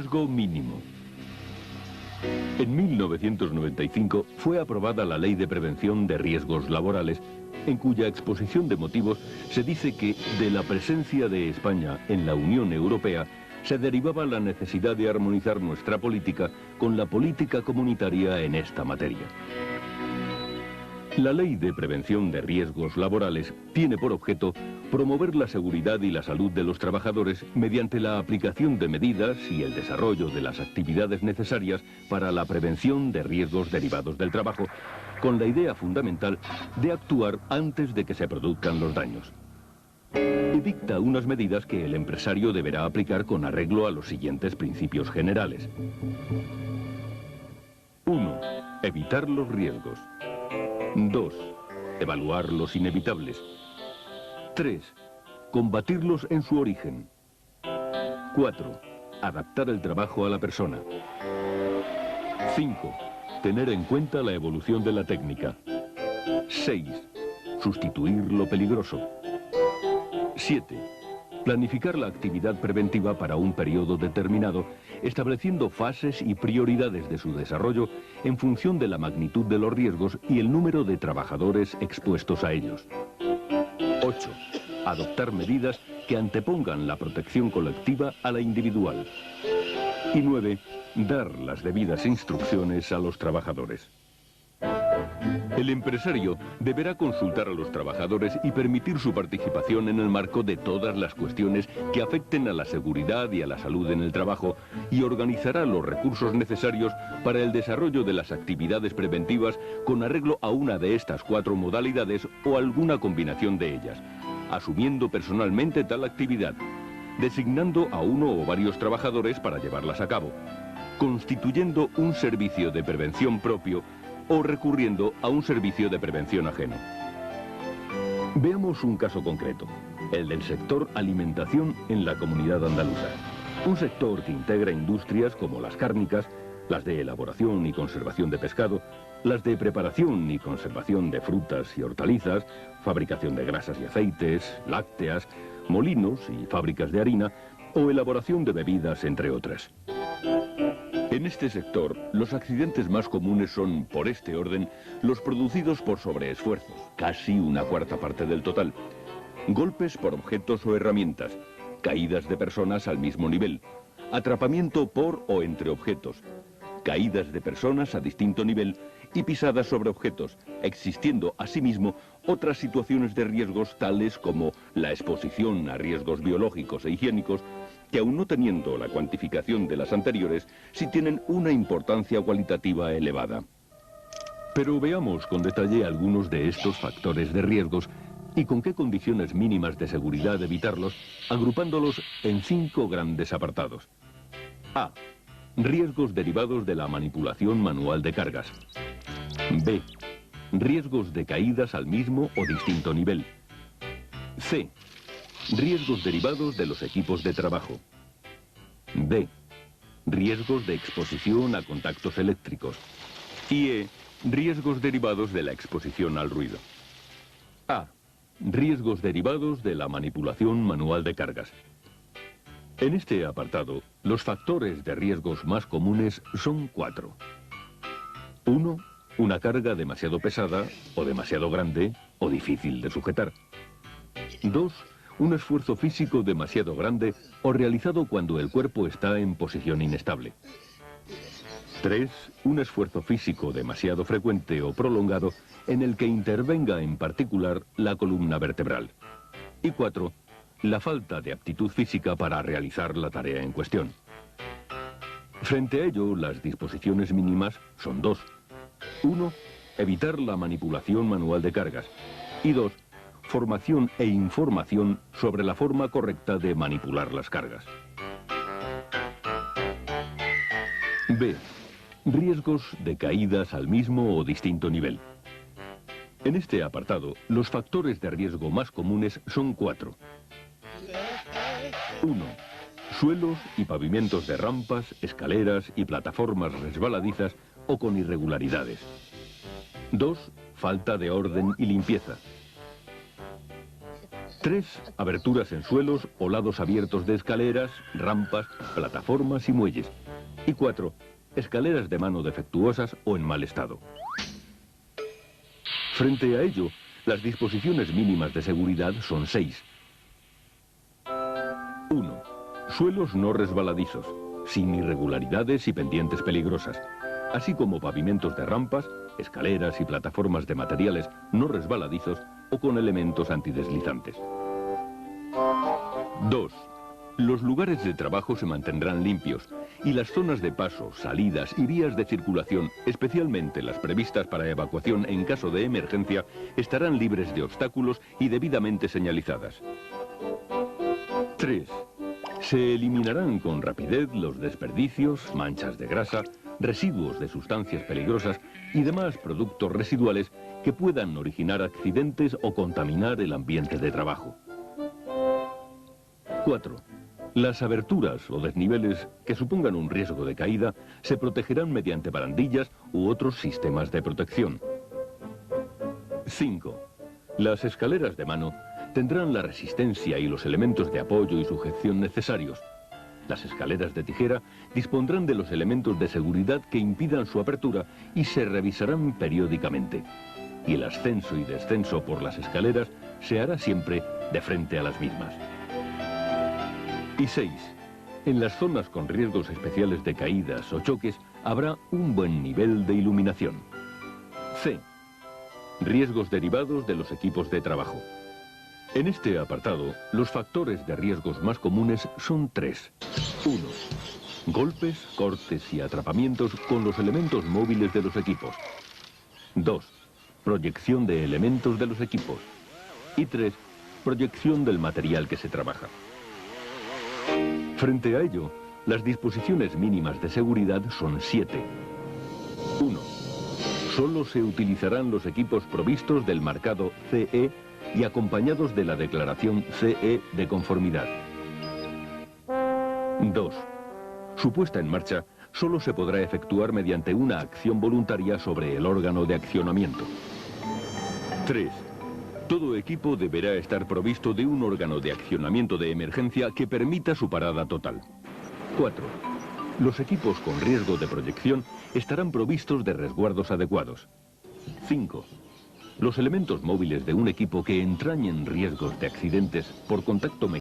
Riesgo mínimo. En 1995 fue aprobada la Ley de Prevención de Riesgos Laborales, en cuya exposición de motivos se dice que de la presencia de España en la Unión Europea se derivaba la necesidad de armonizar nuestra política con la política comunitaria en esta materia. La Ley de Prevención de Riesgos Laborales tiene por objeto promover la seguridad y la salud de los trabajadores mediante la aplicación de medidas y el desarrollo de las actividades necesarias para la prevención de riesgos derivados del trabajo, con la idea fundamental de actuar antes de que se produzcan los daños. Y dicta unas medidas que el empresario deberá aplicar con arreglo a los siguientes principios generales. 1. Evitar los riesgos. 2. Evaluar los inevitables. 3. Combatirlos en su origen. 4. Adaptar el trabajo a la persona. 5. Tener en cuenta la evolución de la técnica. 6. Sustituir lo peligroso. 7. Planificar la actividad preventiva para un periodo determinado, estableciendo fases y prioridades de su desarrollo en función de la magnitud de los riesgos y el número de trabajadores expuestos a ellos. 8. Adoptar medidas que antepongan la protección colectiva a la individual. Y 9. Dar las debidas instrucciones a los trabajadores. El empresario deberá consultar a los trabajadores y permitir su participación en el marco de todas las cuestiones que afecten a la seguridad y a la salud en el trabajo y organizará los recursos necesarios para el desarrollo de las actividades preventivas con arreglo a una de estas 4 modalidades o alguna combinación de ellas, asumiendo personalmente tal actividad, designando a uno o varios trabajadores para llevarlas a cabo, constituyendo un servicio de prevención propio o recurriendo a un servicio de prevención ajeno. Veamos un caso concreto, el del sector alimentación en la comunidad andaluza. Un sector que integra industrias como las cárnicas, las de elaboración y conservación de pescado, las de preparación y conservación de frutas y hortalizas, fabricación de grasas y aceites, lácteas, molinos y fábricas de harina o elaboración de bebidas, entre otras. En este sector, los accidentes más comunes son, por este orden, los producidos por sobreesfuerzos, casi una cuarta parte del total, golpes por objetos o herramientas, caídas de personas al mismo nivel, atrapamiento por o entre objetos, caídas de personas a distinto nivel y pisadas sobre objetos, existiendo asimismo otras situaciones de riesgos tales como la exposición a riesgos biológicos e higiénicos, que aun no teniendo la cuantificación de las anteriores, sí tienen una importancia cualitativa elevada. Pero veamos con detalle algunos de estos factores de riesgos y con qué condiciones mínimas de seguridad evitarlos, agrupándolos en 5 grandes apartados. A. Riesgos derivados de la manipulación manual de cargas. B. Riesgos de caídas al mismo o distinto nivel. C. Riesgos derivados de los equipos de trabajo. D. Riesgos de exposición a contactos eléctricos. Y E. Riesgos derivados de la exposición al ruido. A. Riesgos derivados de la manipulación manual de cargas. En este apartado, los factores de riesgos más comunes son 4. 1. Una carga demasiado pesada, o demasiado grande, o difícil de sujetar. 2. Un esfuerzo físico demasiado grande o realizado cuando el cuerpo está en posición inestable. 3. Un esfuerzo físico demasiado frecuente o prolongado en el que intervenga en particular la columna vertebral. Y 4. La falta de aptitud física para realizar la tarea en cuestión. Frente a ello, las disposiciones mínimas son 2. 1. Evitar la manipulación manual de cargas. Y 2. Formación e información sobre la forma correcta de manipular las cargas. B. Riesgos de caídas al mismo o distinto nivel. En este apartado, los factores de riesgo más comunes son 4. 1. Suelos y pavimentos de rampas, escaleras y plataformas resbaladizas o con irregularidades. 2. Falta de orden y limpieza. 3. Aberturas en suelos o lados abiertos de escaleras, rampas, plataformas y muelles. Y 4. Escaleras de mano defectuosas o en mal estado. Frente a ello, las disposiciones mínimas de seguridad son 6. 1. Suelos no resbaladizos, sin irregularidades y pendientes peligrosas, así como pavimentos de rampas, escaleras y plataformas de materiales no resbaladizos o con elementos antideslizantes. 2. Los lugares de trabajo se mantendrán limpios y las zonas de paso, salidas y vías de circulación, especialmente las previstas para evacuación en caso de emergencia, estarán libres de obstáculos y debidamente señalizadas. 3. Se eliminarán con rapidez los desperdicios, manchas de grasa, residuos de sustancias peligrosas y demás productos residuales que puedan originar accidentes o contaminar el ambiente de trabajo. 4. Las aberturas o desniveles que supongan un riesgo de caída se protegerán mediante barandillas u otros sistemas de protección. 5. Las escaleras de mano tendrán la resistencia y los elementos de apoyo y sujeción necesarios. Las escaleras de tijera dispondrán de los elementos de seguridad que impidan su apertura y se revisarán periódicamente. Y el ascenso y descenso por las escaleras se hará siempre de frente a las mismas. Y 6. En las zonas con riesgos especiales de caídas o choques habrá un buen nivel de iluminación. C. Riesgos derivados de los equipos de trabajo. En este apartado, los factores de riesgos más comunes son 3. 1. Golpes, cortes y atrapamientos con los elementos móviles de los equipos. 2. Proyección de elementos de los equipos. Y 3. Proyección del material que se trabaja. Frente a ello, las disposiciones mínimas de seguridad son 7. 1. Solo se utilizarán los equipos provistos del marcado CE y acompañados de la declaración CE de conformidad. 2. Su puesta en marcha solo se podrá efectuar mediante una acción voluntaria sobre el órgano de accionamiento. 3. Todo equipo deberá estar provisto de un órgano de accionamiento de emergencia que permita su parada total. 4. Los equipos con riesgo de proyección estarán provistos de resguardos adecuados. 5. Los elementos móviles de un equipo que entrañen riesgos de accidentes por contacto mecánico